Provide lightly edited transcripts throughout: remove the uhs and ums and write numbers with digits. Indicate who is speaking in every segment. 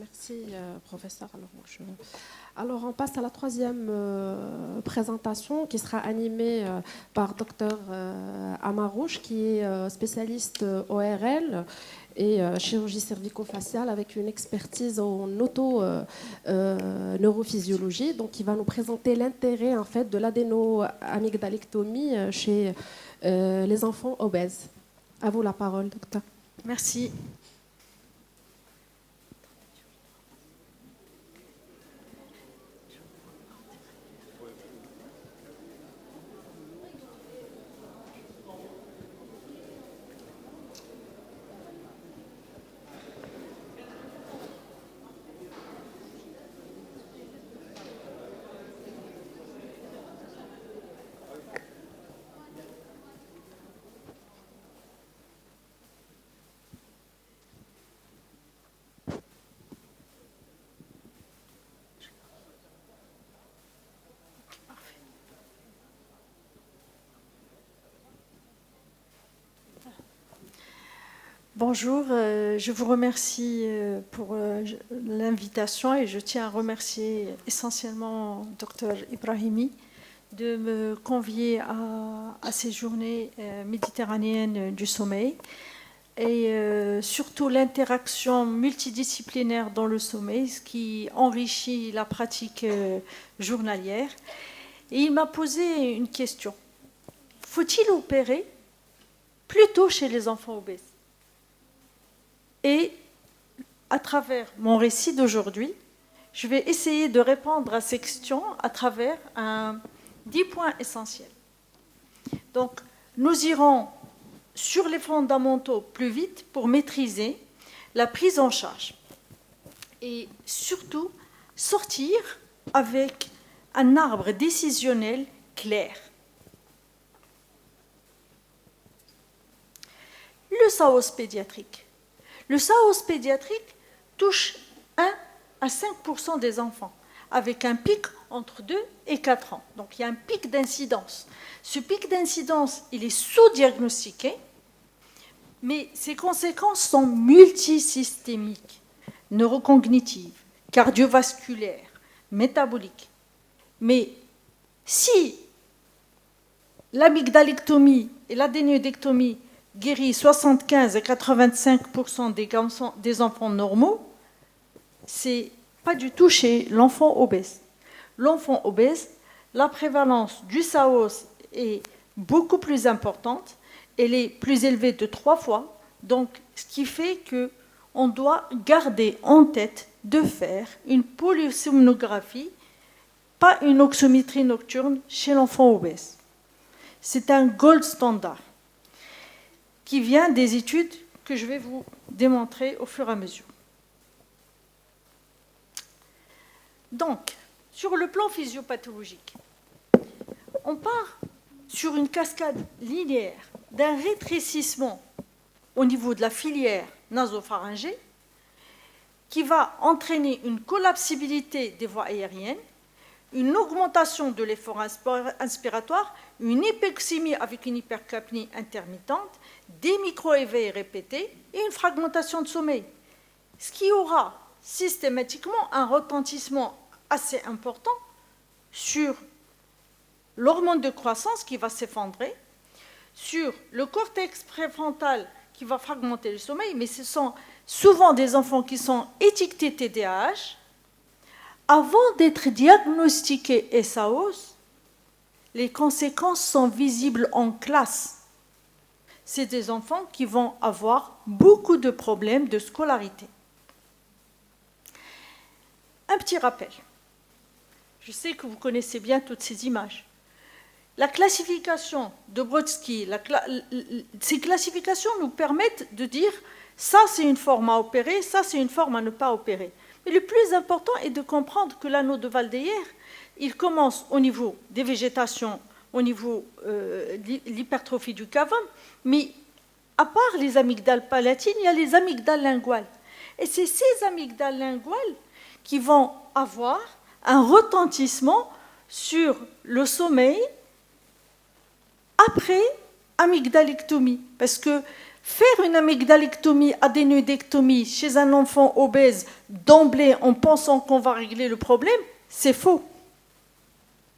Speaker 1: Merci, professeur. Alors, on passe à la troisième présentation qui sera animée par Dr Amarouche, qui est spécialiste ORL et chirurgie cervico-faciale avec une expertise en auto-neurophysiologie. Donc, il va nous présenter l'intérêt en fait de l'adéno-amygdalectomie chez les enfants obèses. À vous la parole, docteur.
Speaker 2: Merci. Bonjour, je vous remercie pour l'invitation et je tiens à remercier essentiellement Dr Ibrahimi de me convier à ces journées méditerranéennes du sommeil et surtout l'interaction multidisciplinaire dans le sommeil, ce qui enrichit la pratique journalière. Et il m'a posé une question. Faut-il opérer plutôt chez les enfants obèses ? Et à travers mon récit d'aujourd'hui, je vais essayer de répondre à ces questions à travers 10 points essentiels. Donc, nous irons sur les fondamentaux plus vite pour maîtriser la prise en charge et surtout sortir avec un arbre décisionnel clair. Le SAOS pédiatrique. Le SAOS pédiatrique touche 1 à 5% des enfants, avec un pic entre 2 et 4 ans. Donc il y a un pic d'incidence. Ce pic d'incidence, il est sous-diagnostiqué, mais ses conséquences sont multisystémiques, neurocognitives, cardiovasculaires, métaboliques. Mais si l'amygdalectomie et l'adénoïdectomie guérit 75 à 85% des enfants normaux, c'est pas du tout chez l'enfant obèse. L'enfant obèse, la prévalence du SAOS est beaucoup plus importante, elle est plus élevée de 3 fois, donc ce qui fait qu'on doit garder en tête de faire une polysomnographie, pas une oxymétrie nocturne chez l'enfant obèse. C'est un gold standard qui vient des études que je vais vous démontrer au fur et à mesure. Donc, sur le plan physiopathologique, on part sur une cascade linéaire d'un rétrécissement au niveau de la filière nasopharyngée qui va entraîner une collapsibilité des voies aériennes, une augmentation de l'effort inspiratoire, une hypoxémie avec une hypercapnie intermittente, des micro-éveils répétés et une fragmentation de sommeil. Ce qui aura systématiquement un retentissement assez important sur l'hormone de croissance qui va s'effondrer, sur le cortex préfrontal qui va fragmenter le sommeil, mais ce sont souvent des enfants qui sont étiquetés TDAH. Avant d'être diagnostiqués SAOS, les conséquences sont visibles en classe. C'est des enfants qui vont avoir beaucoup de problèmes de scolarité. Un petit rappel. Je sais que vous connaissez bien toutes ces images. La classification de Brodsky, ces classifications nous permettent de dire ça c'est une forme à opérer, ça c'est une forme à ne pas opérer. Mais le plus important est de comprendre que l'anneau de Valdeyer, il commence au niveau des végétations, au niveau de l'hypertrophie du cavum, mais à part les amygdales palatines, il y a les amygdales linguales. Et c'est ces amygdales linguales qui vont avoir un retentissement sur le sommeil après amygdalectomie. Parce que Faire une amygdalectomie, adénoïdectomie chez un enfant obèse d'emblée en pensant qu'on va régler le problème, c'est faux.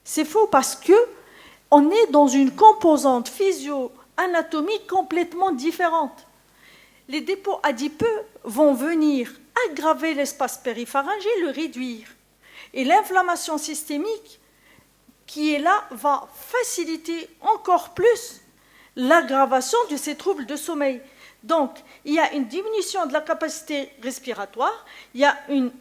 Speaker 2: C'est faux parce que on est dans une composante physio-anatomique complètement différente. Les dépôts adipeux vont venir aggraver l'espace péripharyngé, le réduire. Et l'inflammation systémique qui est là va faciliter encore plus l'aggravation de ces troubles de sommeil. Donc, il y a une diminution de la capacité respiratoire, il y a une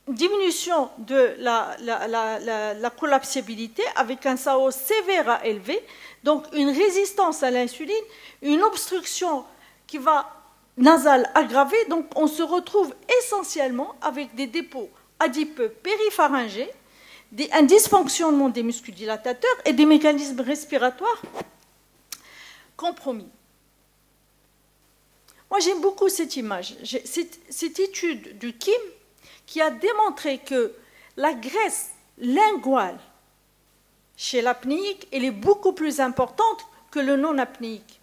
Speaker 2: diminution de la collapsibilité avec un SAO sévère à élever, donc une résistance à l'insuline, une obstruction qui va nasale aggravée, donc on se retrouve essentiellement avec des dépôts adipeux péripharyngés, un dysfonctionnement des muscles dilatateurs et des mécanismes respiratoires compromis. Moi, j'aime beaucoup cette image, cette étude du Kim qui a démontré que la graisse linguale chez l'apnéique, elle est beaucoup plus importante que le non-apnéique.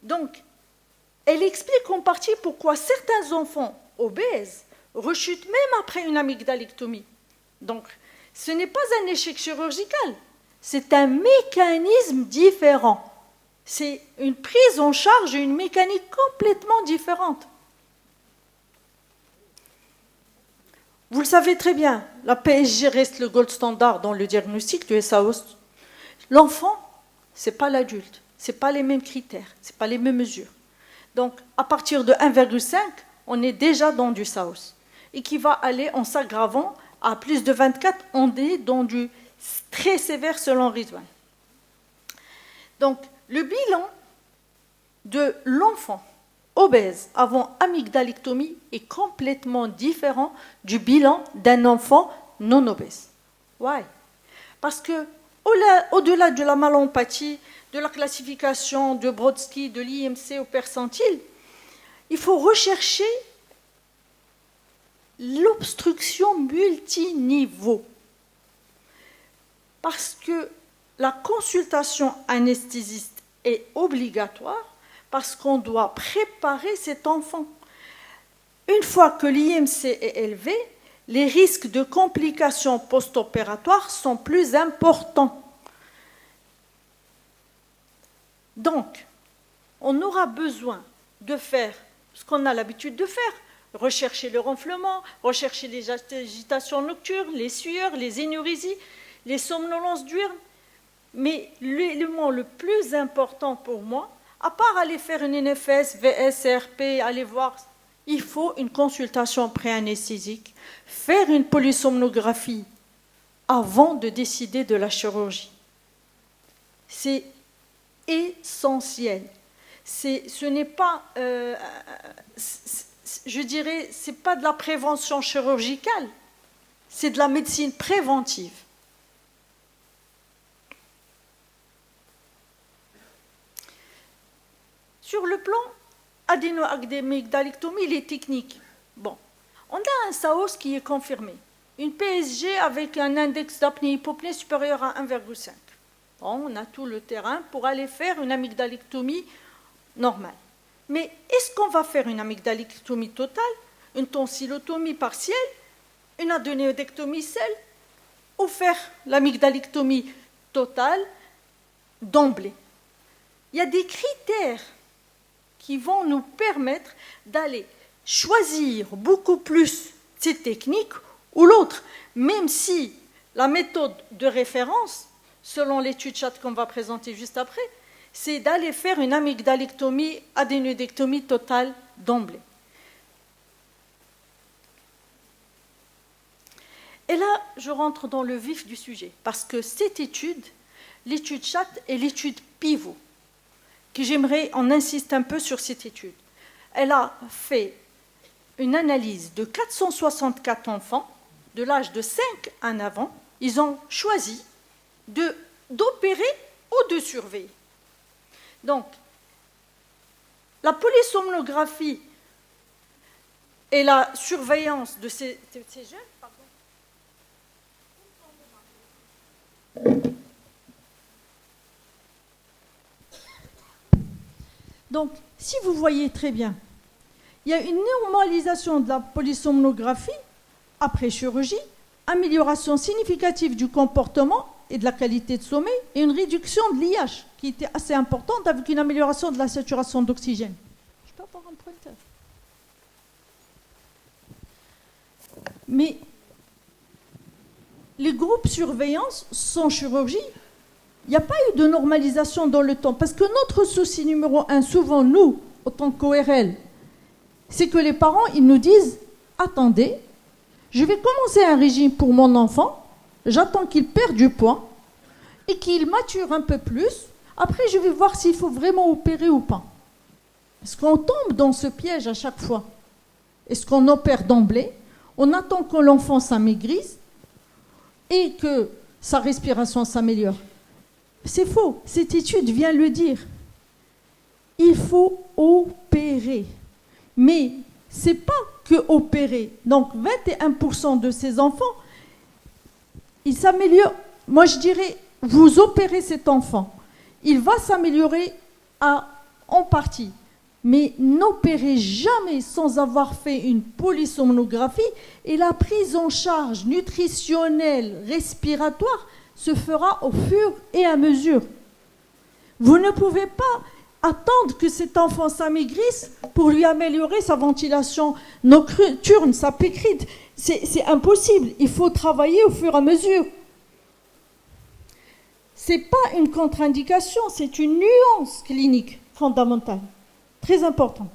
Speaker 2: Donc, elle explique en partie pourquoi certains enfants obèses rechutent même après une amygdalectomie. Donc, ce n'est pas un échec chirurgical, c'est un mécanisme différent. C'est une prise en charge et une mécanique complètement différente. Vous le savez très bien, la PSG reste le gold standard dans le diagnostic du SAOS. L'enfant, ce n'est pas l'adulte, ce n'est pas les mêmes critères, ce n'est pas les mêmes mesures. Donc, à partir de 1,5, on est déjà dans du SAOS. Et qui va aller en s'aggravant à plus de 24, on est dans du très sévère selon Rizwan. Donc, le bilan de l'enfant obèse avant amygdalectomie est complètement différent du bilan d'un enfant non obèse. Why? Parce que au-delà de la malopathie, de la classification de Brodsky, de l'IMC au percentile, il faut rechercher l'obstruction multiniveau. Parce que la consultation anesthésiste est obligatoire parce qu'on doit préparer cet enfant. Une fois que l'IMC est élevé, les risques de complications post-opératoires sont plus importants. Donc, on aura besoin de faire ce qu'on a l'habitude de faire, rechercher le ronflement, rechercher les agitations nocturnes, les sueurs, les énurésies, les somnolences diurnes. Mais l'élément le plus important pour moi, à part aller faire une NFS, VSRP, aller voir, il faut une consultation pré-anesthésique, faire une polysomnographie avant de décider de la chirurgie. C'est essentiel. Ce n'est pas, je dirais, c'est pas de la prévention chirurgicale, c'est de la médecine préventive. Sur le plan adéno-amygdalectomie, les techniques. Bon, on a un SAOS qui est confirmé, une PSG avec un index d'apnée-hypopnée supérieur à 1,5. Bon, on a tout le terrain pour aller faire une amygdalectomie normale. Mais est-ce qu'on va faire une amygdalectomie totale, une tonsillotomie partielle, une adénoïdectomie seule, ou faire l'amygdalectomie totale d'emblée? Il y a des critères qui vont nous permettre d'aller choisir beaucoup plus cette technique ou l'autre, même si la méthode de référence, selon l'étude chat qu'on va présenter juste après, c'est d'aller faire une amygdalectomie, adénoïdectomie totale d'emblée. Et là, je rentre dans le vif du sujet, parce que cette étude, l'étude chat et l'étude pivot, que j'aimerais, on insiste un peu sur cette étude. Elle a fait une analyse de 464 enfants de l'âge de 5 à 9 ans. Ils ont choisi d'opérer ou de surveiller. Donc, la polysomnographie et la surveillance de ces jeunes, donc, si vous voyez très bien, il y a une normalisation de la polysomnographie après chirurgie, amélioration significative du comportement et de la qualité de sommeil et une réduction de l'IH qui était assez importante avec une amélioration de la saturation d'oxygène. Je peux avoir un pointeur. Mais les groupes surveillance sans chirurgie, il n'y a pas eu de normalisation dans le temps. Parce que notre souci numéro un, souvent nous, en tant qu'ORL, c'est que les parents, ils nous disent « Attendez, je vais commencer un régime pour mon enfant, j'attends qu'il perde du poids et qu'il mature un peu plus. Après, je vais voir s'il faut vraiment opérer ou pas. » Parce qu'on tombe dans ce piège à chaque fois. Est-ce qu'on opère d'emblée? On attend que l'enfant s'amaigrisse et que sa respiration s'améliore. C'est faux. Cette étude vient le dire. Il faut opérer. Mais ce n'est pas que opérer. Donc, 21% de ces enfants, ils s'améliorent. Moi, je dirais, vous opérez cet enfant. Il va s'améliorer en partie. Mais n'opérez jamais sans avoir fait une polysomnographie et la prise en charge nutritionnelle, respiratoire se fera au fur et à mesure. Vous ne pouvez pas attendre que cet enfant s'amaigrisse pour lui améliorer sa ventilation nocturne, sa pécrite. C'est impossible. Il faut travailler au fur et à mesure. Ce n'est pas une contre-indication, c'est une nuance clinique fondamentale. Très important.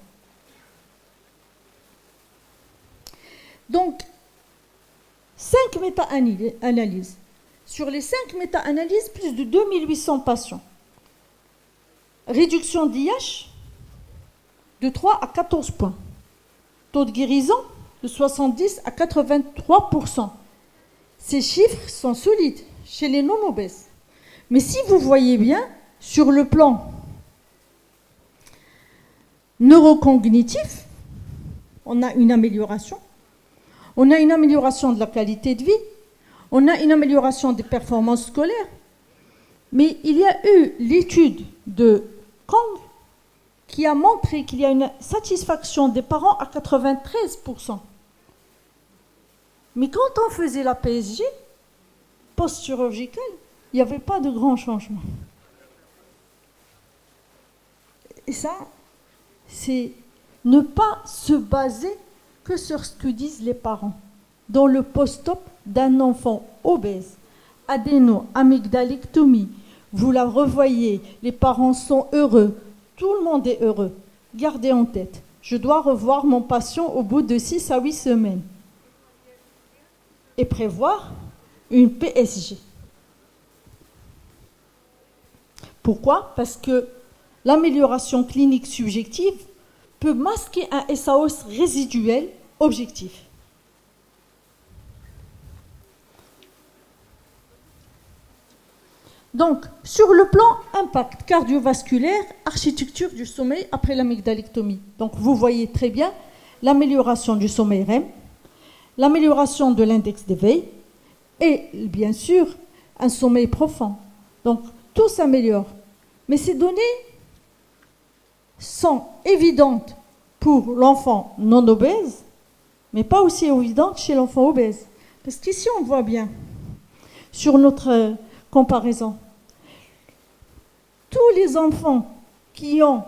Speaker 2: Donc, 5 méta-analyses. Sur les 5 méta-analyses, plus de 2800 patients. Réduction d'IH de 3 à 14 points. Taux de guérison de 70 à 83%. Ces chiffres sont solides chez les non-obèses. Mais si vous voyez bien, sur le plan neurocognitif, on a une amélioration. On a une amélioration de la qualité de vie. On a une amélioration des performances scolaires. Mais il y a eu l'étude de Kang qui a montré qu'il y a une satisfaction des parents à 93%. Mais quand on faisait la PSG, post-chirurgicale, il n'y avait pas de grand changement. Et ça, c'est ne pas se baser que sur ce que disent les parents. Dans le post-op d'un enfant obèse, adéno-amygdalectomie, vous la revoyez, les parents sont heureux, tout le monde est heureux. Gardez en tête, je dois revoir mon patient au bout de 6 à 8 semaines et prévoir une PSG. Pourquoi? Parce que l'amélioration clinique subjective peut masquer un SAOS résiduel objectif. Donc, sur le plan impact cardiovasculaire, architecture du sommeil après l'amygdalectomie. Donc, vous voyez très bien l'amélioration du sommeil REM, l'amélioration de l'index d'éveil et, bien sûr, un sommeil profond. Donc, tout s'améliore. Mais ces données sont évidentes pour l'enfant non obèse, mais pas aussi évidentes chez l'enfant obèse. Parce qu'ici, on voit bien, sur notre comparaison, tous les enfants qui ont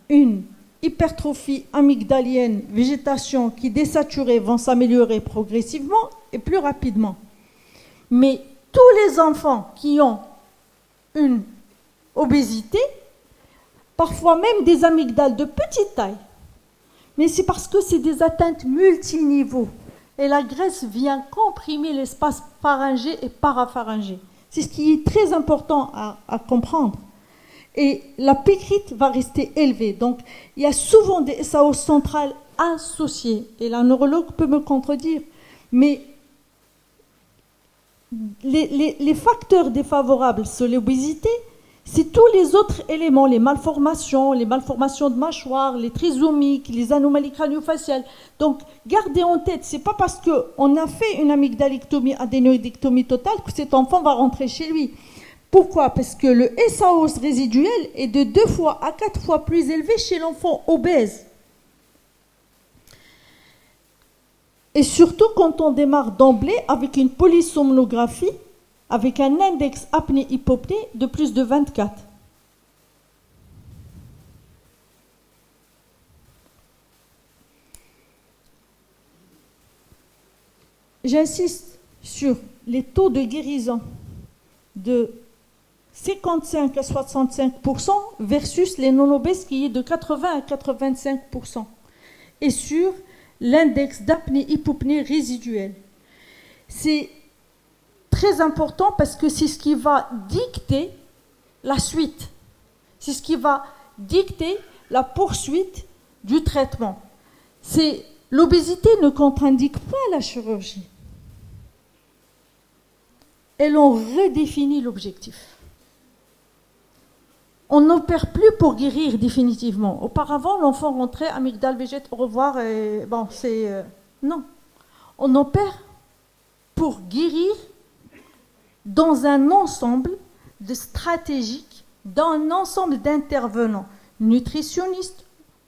Speaker 2: une hypertrophie amygdalienne, végétation qui est désaturée, vont s'améliorer progressivement et plus rapidement. Mais tous les enfants qui ont une obésité, parfois même des amygdales de petite taille, mais c'est parce que c'est des atteintes multiniveaux et la graisse vient comprimer l'espace pharyngé et parapharyngé. C'est ce qui est très important à comprendre. Et la pécrite va rester élevée. Donc, il y a souvent des SAO centrales associées. Et la neurologue peut me contredire. Mais les facteurs défavorables sur l'obésité, c'est tous les autres éléments, les malformations de mâchoire, les trisomiques, les anomalies crânio-faciales. Donc, gardez en tête, ce n'est pas parce qu'on a fait une amygdalectomie, adénoïdectomie totale que cet enfant va rentrer chez lui. Pourquoi? Parce que le SAOS résiduel est de 2 fois à 4 fois plus élevé chez l'enfant obèse. Et surtout quand on démarre d'emblée avec une polysomnographie, avec un index apnée-hypopnée de plus de 24. J'insiste sur les taux de guérison de 55 à 65% versus les non-obèses qui est de 80 à 85%. Et sur l'index d'apnée-hypopnée résiduelle. C'est très important parce que c'est ce qui va dicter la suite. C'est ce qui va dicter la poursuite du traitement. L'obésité ne contre-indique pas la chirurgie. Elle en redéfinit l'objectif. On n'opère plus pour guérir définitivement. Auparavant, l'enfant rentrait, amygdale, végète, au revoir, et bon, non. On opère pour guérir dans un ensemble de stratégiques, dans un ensemble d'intervenants, nutritionnistes,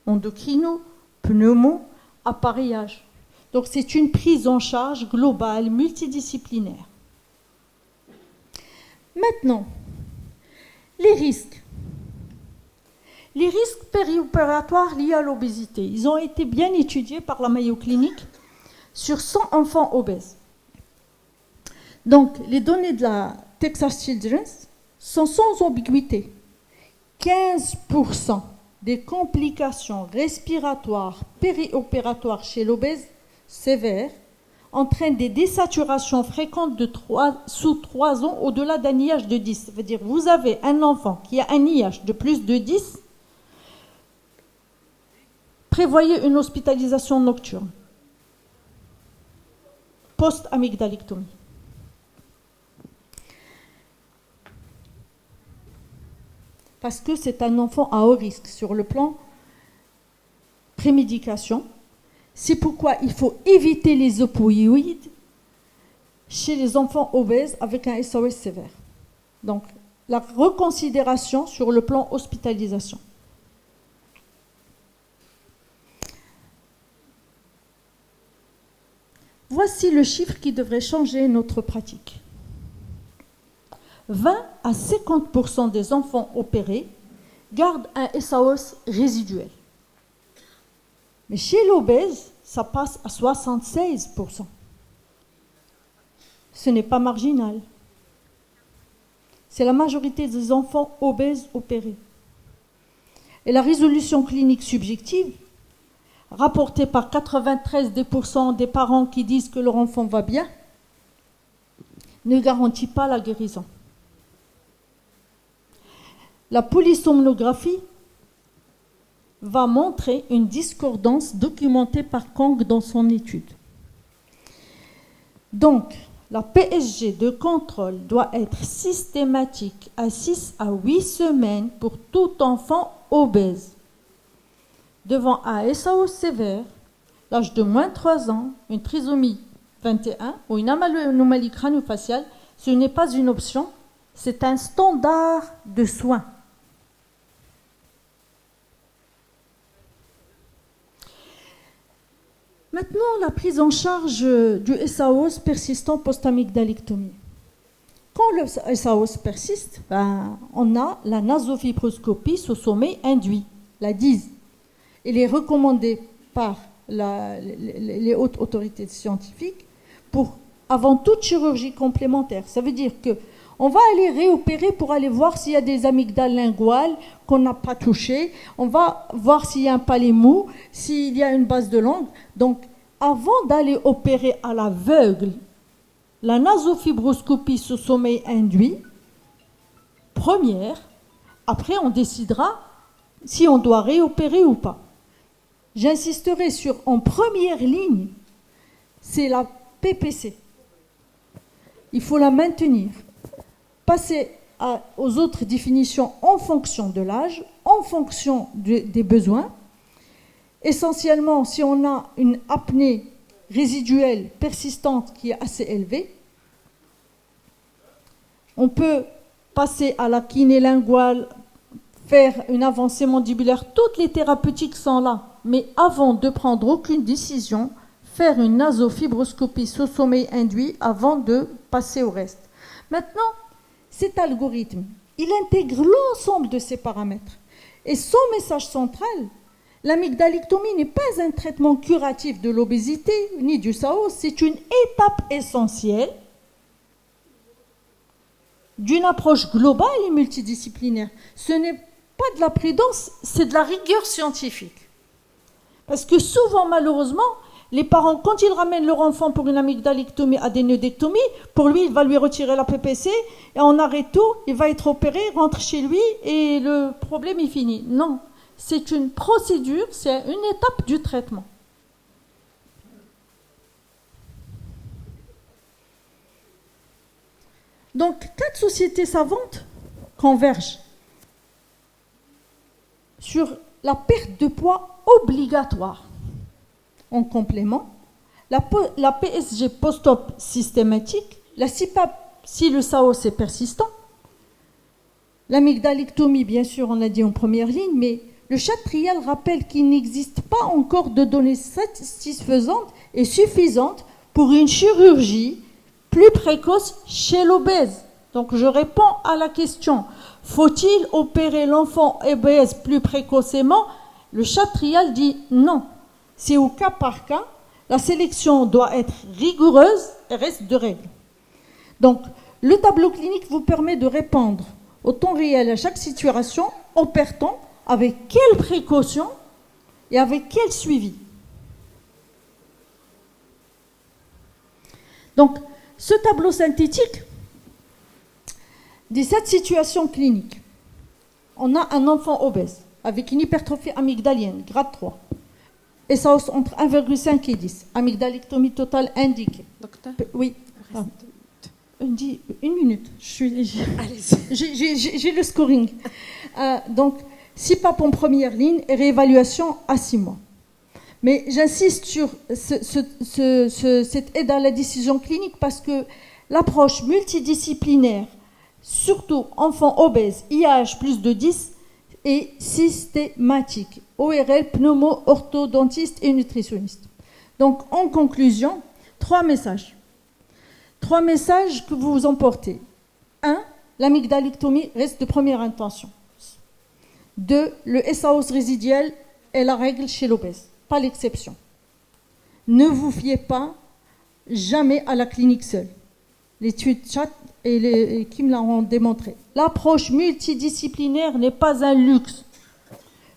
Speaker 2: endocrinos, pneumo, appareillage. Donc c'est une prise en charge globale, multidisciplinaire. Maintenant, les risques. Les risques périopératoires liés à l'obésité, ils ont été bien étudiés par la Mayo Clinic sur 100 enfants obèses. Donc, les données de la Texas Children's sont sans ambiguïté. 15% des complications respiratoires périopératoires chez l'obèse sévère entraînent des désaturations fréquentes sous 3 ans au-delà d'un IH de 10. Ça veut dire que vous avez un enfant qui a un IH de plus de 10, prévoyez une hospitalisation nocturne, post-amygdalectomie. Parce que c'est un enfant à haut risque sur le plan prémédication. C'est pourquoi il faut éviter les opioïdes chez les enfants obèses avec un SOS sévère. Donc, la reconsidération sur le plan hospitalisation. Voici le chiffre qui devrait changer notre pratique. 20 à 50% des enfants opérés gardent un SAOS résiduel. Mais chez l'obèse, ça passe à 76%. Ce n'est pas marginal. C'est la majorité des enfants obèses opérés. Et la résolution clinique subjective, rapportée par 93% des parents qui disent que leur enfant va bien, ne garantit pas la guérison. La polysomnographie va montrer une discordance documentée par Kang dans son étude. Donc, la PSG de contrôle doit être systématique à 6 à 8 semaines pour tout enfant obèse. Devant un SAO sévère, l'âge de moins de 3 ans, une trisomie 21 ou une anomalie crânio-faciale, ce n'est pas une option, c'est un standard de soins. Maintenant, la prise en charge du SAOS persistant post-amygdalectomie. Quand le SAOS persiste, on a la nasofibroscopie sous sommeil induit, la DISE. Elle est recommandée par les hautes autorités scientifiques avant toute chirurgie complémentaire. Ça veut dire qu'on va aller réopérer pour aller voir s'il y a des amygdales linguales qu'on n'a pas touchées. On va voir s'il y a un palais mou, s'il y a une base de langue. Donc, avant d'aller opérer à l'aveugle, la nasofibroscopie sous sommeil induit, première, après on décidera si on doit réopérer ou pas. J'insisterai sur, en première ligne, c'est la PPC. Il faut la maintenir. Passer aux autres définitions en fonction de l'âge, en fonction des besoins. Essentiellement, si on a une apnée résiduelle persistante qui est assez élevée, on peut passer à la kiné linguale, faire une avancée mandibulaire, toutes les thérapeutiques sont là. Mais avant de prendre aucune décision, faire une nasofibroscopie sous sommeil induit avant de passer au reste. Maintenant, cet algorithme, il intègre l'ensemble de ces paramètres. Et son message central, l'amygdalectomie n'est pas un traitement curatif de l'obésité ni du SAO, c'est une étape essentielle d'une approche globale et multidisciplinaire. Ce n'est pas de la prudence, c'est de la rigueur scientifique. Parce que souvent, malheureusement, les parents, quand ils ramènent leur enfant pour une amygdalectomie, adénodectomie, pour lui, il va lui retirer la PPC, et on arrête tout, il va être opéré, rentre chez lui, et le problème est fini. Non, c'est une procédure, c'est une étape du traitement. Donc, 4 sociétés savantes convergent sur la perte de poids obligatoire. En complément, la PSG post-op systématique, la CPAP si le SAO c'est persistant, l'amygdalectomie, bien sûr, on l'a dit en première ligne, mais le charte trial rappelle qu'il n'existe pas encore de données satisfaisantes et suffisantes pour une chirurgie plus précoce chez l'obèse. Donc je réponds à la question, faut-il opérer l'enfant obèse plus précocement? Le charte trial dit non. C'est au cas par cas, la sélection doit être rigoureuse et reste de règle. Donc, le tableau clinique vous permet de répondre au temps réel à chaque situation en partant avec quelle précaution et avec quel suivi. Donc, ce tableau synthétique des 7 situations cliniques. On a un enfant obèse avec une hypertrophie amygdalienne, grade 3. Et ça hausse entre 1,5 et 10. Amygdalectomie totale indiquée.
Speaker 1: Docteur?
Speaker 2: Oui. Une minute. J'ai le scoring. Donc, CPAP en première ligne et réévaluation à 6 mois. Mais j'insiste sur cette aide à la décision clinique parce que l'approche multidisciplinaire, surtout enfants obèses, IAH plus de 10, est systématique. ORL, pneumo, orthodontiste et nutritionniste. Donc, en conclusion, 3 messages. 3 messages que vous emportez. 1. L'amygdalectomie reste de première intention. 2. Le SAOS résiduel est la règle chez l'obèse, pas l'exception. Ne vous fiez pas jamais à la clinique seule. L'étude Chat et Kim l'ont démontré. L'approche multidisciplinaire n'est pas un luxe.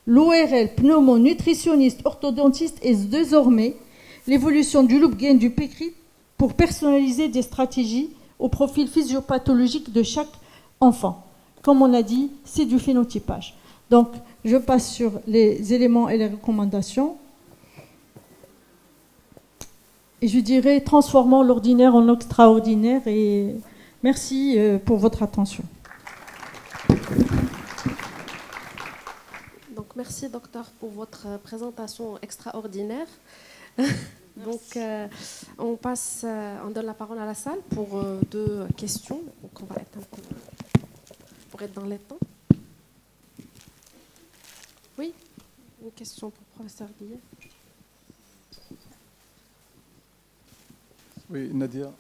Speaker 2: L'ORL, pneumo, nutritionniste, orthodontiste est désormais l'évolution du loop gain du PECRI pour personnaliser des stratégies au profil physiopathologique de chaque enfant. Comme on a dit, c'est du phénotypage. Donc, je passe sur les éléments et les recommandations. Et je dirais, transformons l'ordinaire en extraordinaire. Et merci pour votre attention.
Speaker 1: Donc, merci, docteur, pour votre présentation extraordinaire. Donc, on passe, on donne la parole à la salle pour 2 questions. Donc, on va être un peu pour être dans les temps. Oui, une question pour le professeur Guillet.
Speaker 3: Oui, Nadia,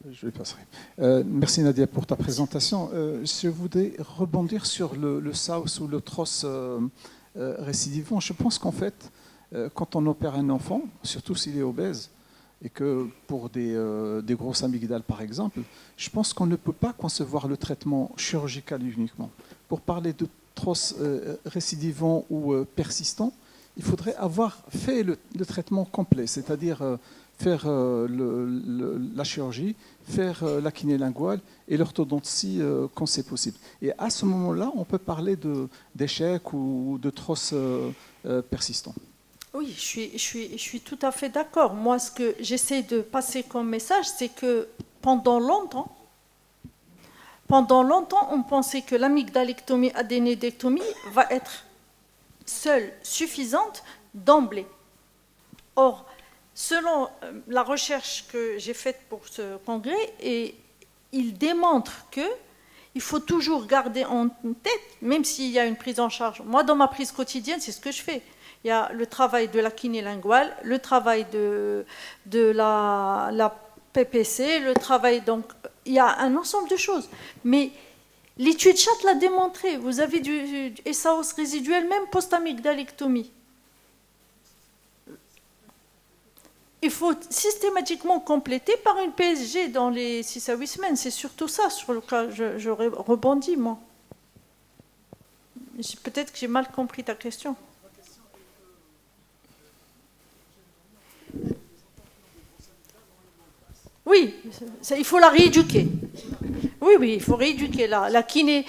Speaker 3: je vais passer. Merci Nadia pour ta présentation. Je voudrais rebondir sur le SAOS ou le TROS récidivant. Je pense qu'en fait, quand on opère un enfant, surtout s'il est obèse, et que pour des grosses amygdales par exemple, je pense qu'on ne peut pas concevoir le traitement chirurgical uniquement. Pour parler de TROS récidivant ou persistant, il faudrait avoir fait le traitement complet, c'est-à-dire faire la chirurgie, faire la kiné linguale et l'orthodontie quand c'est possible. Et à ce moment-là, on peut parler d'échec ou de TROS persistant.
Speaker 2: Oui, je suis tout à fait d'accord. Moi, ce que j'essaie de passer comme message, c'est que pendant longtemps, on pensait que l'amygdalectomie adénodectomie va être seule, suffisante d'emblée. Or, selon la recherche que j'ai faite pour ce congrès, il démontre qu'il il faut toujours garder en tête, même s'il y a une prise en charge. Moi, dans ma prise quotidienne, c'est ce que je fais. Il y a le travail de la kiné linguale, le travail de la PPC, le travail... Donc, il y a un ensemble de choses. Mais l'étude Chat l'a démontré. Vous avez du SAOS résiduel, même post-amygdalectomie. Il faut systématiquement compléter par une PSG dans les 6 à 8 semaines. C'est surtout ça sur lequel je rebondis, moi. Peut-être que j'ai mal compris ta question. Oui, il faut la rééduquer. Oui, il faut rééduquer. La kiné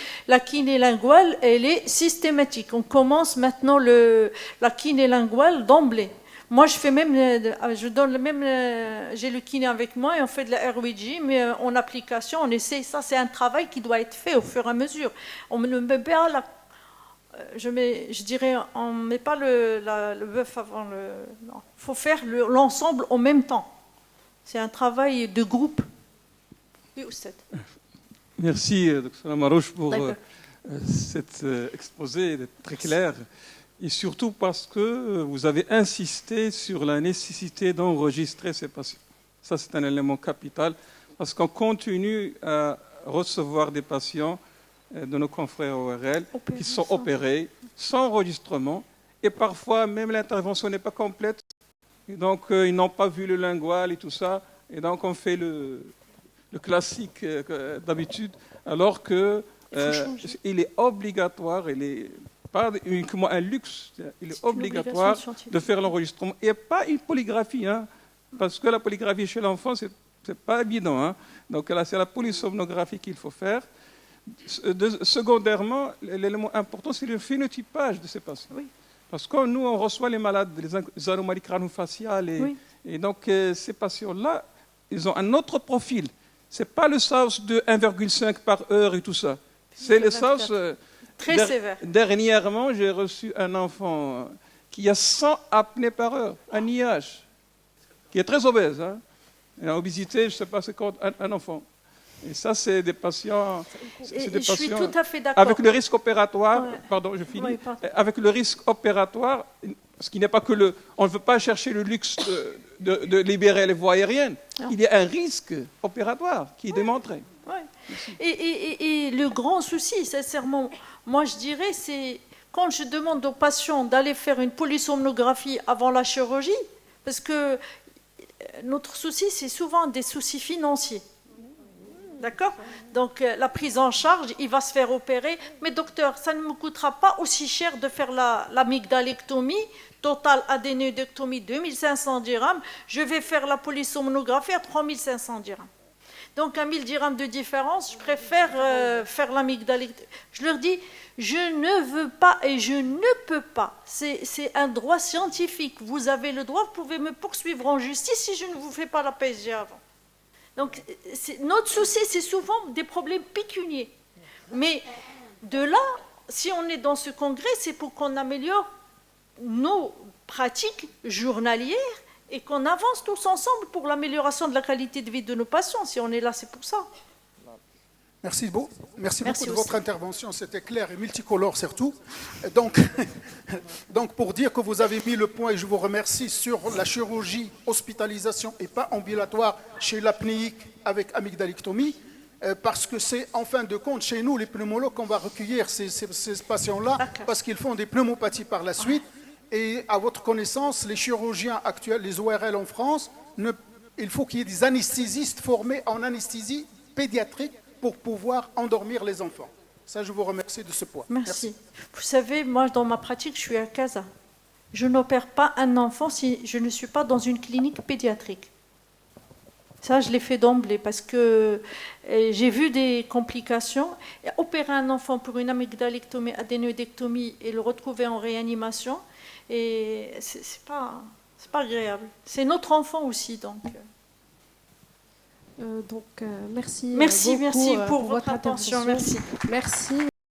Speaker 2: linguale, elle est systématique. On commence maintenant la kiné linguale d'emblée. Moi, j'ai le kiné avec moi et on fait de la RWG, mais en application, on essaie. Ça, c'est un travail qui doit être fait au fur et à mesure. On ne met pas je dirais, on ne met pas le bœuf avant le... Non, il faut faire l'ensemble en même temps. C'est un travail de groupe. Oui, Oustad.
Speaker 4: Merci, Dr. Amarouche, pour cet exposé très clair. Et surtout parce que vous avez insisté sur la nécessité d'enregistrer ces patients. Ça, c'est un élément capital, parce qu'on continue à recevoir des patients de nos confrères ORL qui sont opérés sans enregistrement, et parfois même l'intervention n'est pas complète. Et donc, ils n'ont pas vu le lingual et tout ça. Et donc, on fait le classique d'habitude, alors que il est obligatoire, il n'est pas uniquement un luxe, il est obligatoire de faire l'enregistrement. Et pas une polygraphie, hein, parce que la polygraphie chez l'enfant, ce n'est pas évident. Hein. Donc, là, c'est la polysomnographie qu'il faut faire. Secondairement, l'élément important, c'est le phénotypage de ces patients. Oui. Parce que nous, on reçoit les malades, les anomalies crânio-faciales, et donc ces patients-là, ils ont un autre profil. Ce n'est pas le SAOS de 1,5 par heure et tout ça. C'est le SAOS...
Speaker 2: Très sévère.
Speaker 4: Dernièrement, j'ai reçu un enfant qui a 100 apnées par heure, un IH, qui est très obèse. Hein. Il a obésité, je ne sais pas, c'est quand un enfant. Et ça, c'est des patients,
Speaker 2: je suis tout à fait d'accord.
Speaker 4: Avec le risque opératoire, pardon, je finis, avec le risque opératoire, ce qui n'est pas que on ne veut pas chercher le luxe de libérer les voies aériennes. Non. Il y a un risque opératoire qui est démontré.
Speaker 2: Et le grand souci, sincèrement, moi je dirais, c'est quand je demande aux patients d'aller faire une polysomnographie avant la chirurgie, parce que notre souci, c'est souvent des soucis financiers. D'accord? Donc, la prise en charge, il va se faire opérer. Mais docteur, ça ne me coûtera pas aussi cher de faire l'amygdalectomie, totale adénoïdectomie, 2500 dirhams. Je vais faire la polysomnographie à 3500 dirhams. Donc, à 1000 dirhams de différence, je préfère faire l'amygdalectomie. Je leur dis, je ne veux pas et je ne peux pas. C'est un droit scientifique. Vous avez le droit, vous pouvez me poursuivre en justice si je ne vous fais pas la PSG avant. Donc, notre souci, c'est souvent des problèmes pécuniaires. Mais de là, si on est dans ce congrès, c'est pour qu'on améliore nos pratiques journalières et qu'on avance tous ensemble pour l'amélioration de la qualité de vie de nos patients. Si on est là, c'est pour ça.
Speaker 5: Merci beaucoup de votre intervention, c'était clair et multicolore surtout. Donc, pour dire que vous avez mis le point, et je vous remercie, sur la chirurgie, hospitalisation et pas ambulatoire chez l'apnéique avec amygdalectomie, parce que c'est en fin de compte chez nous, les pneumologues, qu'on va recueillir ces patients-là, parce qu'ils font des pneumopathies par la suite. Et à votre connaissance, les chirurgiens actuels, les ORL en France, il faut qu'il y ait des anesthésistes formés en anesthésie pédiatrique pour pouvoir endormir les enfants. Ça, je vous remercie de ce point.
Speaker 2: Merci. Vous savez, moi, dans ma pratique, je suis à Casa. Je n'opère pas un enfant si je ne suis pas dans une clinique pédiatrique. Ça, je l'ai fait d'emblée parce que j'ai vu des complications. Et opérer un enfant pour une amygdalectomie, adénoïdectomie et le retrouver en réanimation, et c'est pas agréable. C'est notre enfant aussi, donc...
Speaker 1: merci.
Speaker 2: Merci
Speaker 1: beaucoup
Speaker 2: pour votre attention. Merci.
Speaker 1: Merci.